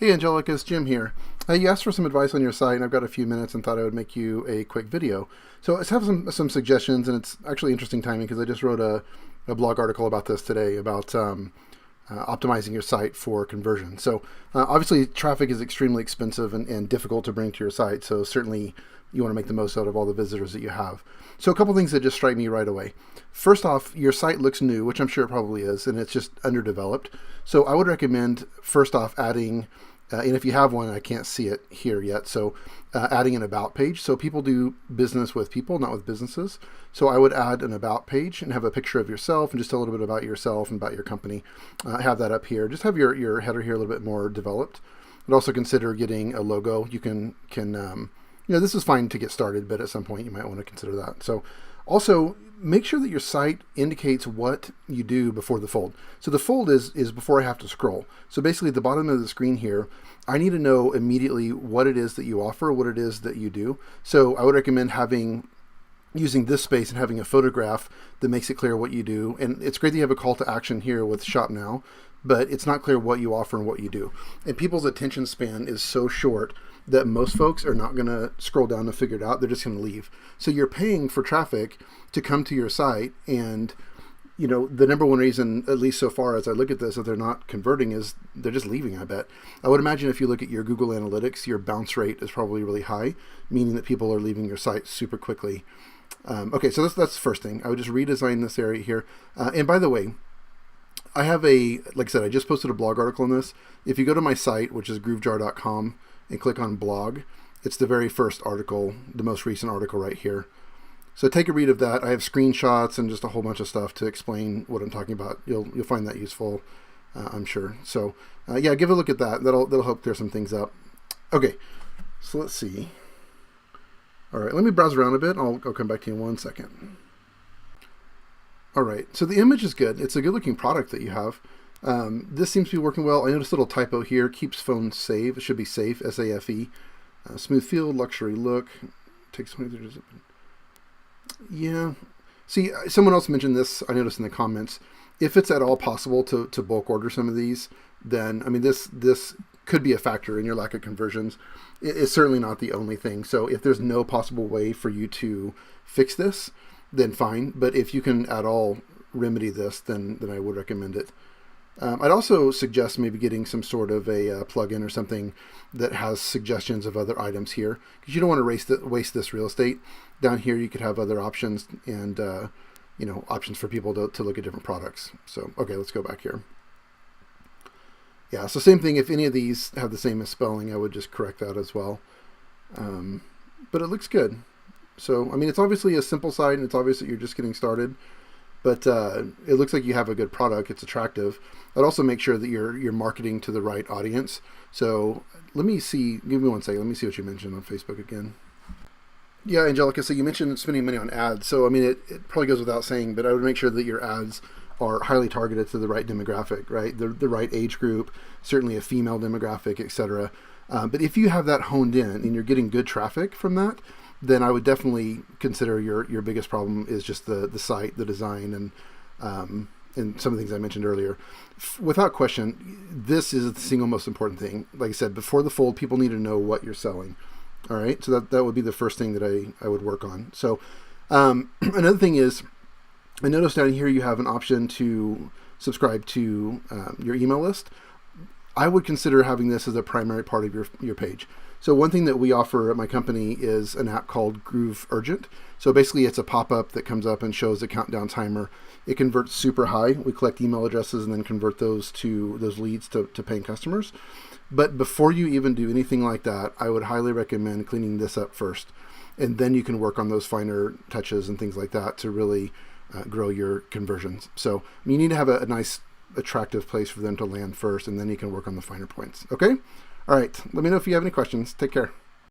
Hey Angelica, it's Jim here. You asked for some advice on your site, and I've got a few minutes and thought I would make you a quick video. So I have some suggestions, and it's actually interesting timing because I just wrote a blog article about this today about optimizing your site for conversion. So obviously traffic is extremely expensive and difficult to bring to your site, so certainly you want to make the most out of all the visitors that you have. So a couple things that just strike me right away. First off, your site looks new, which I'm sure it probably is, and it's just underdeveloped. So I would recommend, first off, adding and if you have one, I can't see it here yet. So adding an about page. So people do business with people, not with businesses. So I would add an about page and have a picture of yourself and just a little bit about yourself and about your company. Have that up here. Just have your header here a little bit more developed. I'd also consider getting a logo. You can this is fine to get started, but at some point you might want to consider that. So also make sure that your site indicates what you do before the fold. So the fold is before I have to scroll. So basically at the bottom of the screen here, I need to know immediately what it is that you offer, what it is that you do. So I would recommend using this space and having a photograph that makes it clear what you do. And it's great that you have a call to action here with Shop Now, but it's not clear what you offer and what you do. And people's attention span is so short that most folks are not going to scroll down to figure it out. They're just going to leave. So you're paying for traffic to come to your site, and the number one reason, at least so far as I look at this, that they're not converting is they're just leaving, I bet. I would imagine if you look at your Google Analytics, your bounce rate is probably really high, meaning that people are leaving your site super quickly. Okay, so that's the first thing. I would just redesign this area here. And by the way, I have like I said, I just posted a blog article on this. If you go to my site, which is groovejar.com, and click on blog, it's the very first article, the most recent article right here. So take a read of that. I have screenshots and just a whole bunch of stuff to explain what I'm talking about. You'll find that useful, I'm sure. So yeah, give a look at that. That'll help clear some things up. Okay, so let's see. All right, let me browse around a bit. I'll come back to you in 1 second. All right, so the image is good. It's a good looking product that you have. This seems to be working well. I noticed a little typo here. Keeps phone safe. It should be safe, S-A-F-E. Smooth field, luxury look. Takes 23 to... Yeah. See, someone else mentioned this, I noticed in the comments. If it's at all possible to bulk order some of these, then, I mean, this could be a factor in your lack of conversions. It's certainly not the only thing. So if there's no possible way for you to fix this, then fine. But if you can at all remedy this, then I would recommend it. I'd also suggest maybe getting some sort of a plugin or something that has suggestions of other items here, because you don't want to waste this real estate. Down here you could have other options and options for people to look at different products. So okay, let's go back here. Yeah, so same thing. If any of these have the same misspelling, I would just correct that as well. But it looks good. So I mean, it's obviously a simple site, and it's obvious that you're just getting started. But it looks like you have a good product. It's attractive. I'd also make sure that you're marketing to the right audience. So let me see. Give me 1 second. Let me see what you mentioned on Facebook again. Yeah, Angelica, so you mentioned spending money on ads. So, I mean, it probably goes without saying, but I would make sure that your ads are highly targeted to the right demographic, right? The right age group, certainly a female demographic, etc. But if you have that honed in and you're getting good traffic from that, then I would definitely consider your biggest problem is just the site, the design, and some of the things I mentioned earlier. Without question, this is the single most important thing. Like I said, before the fold, people need to know what you're selling. All right, so that would be the first thing that I would work on. So another thing is, I noticed down here you have an option to subscribe to your email list. I would consider having this as a primary part of your page. So one thing that we offer at my company is an app called Groove Urgent. So basically it's a pop-up that comes up and shows a countdown timer. It converts super high. We collect email addresses and then convert those leads to paying customers. But before you even do anything like that, I would highly recommend cleaning this up first. And then you can work on those finer touches and things like that to really grow your conversions. So you need to have a nice, attractive place for them to land first, and then you can work on the finer points. Okay? All right. Let me know if you have any questions. Take care.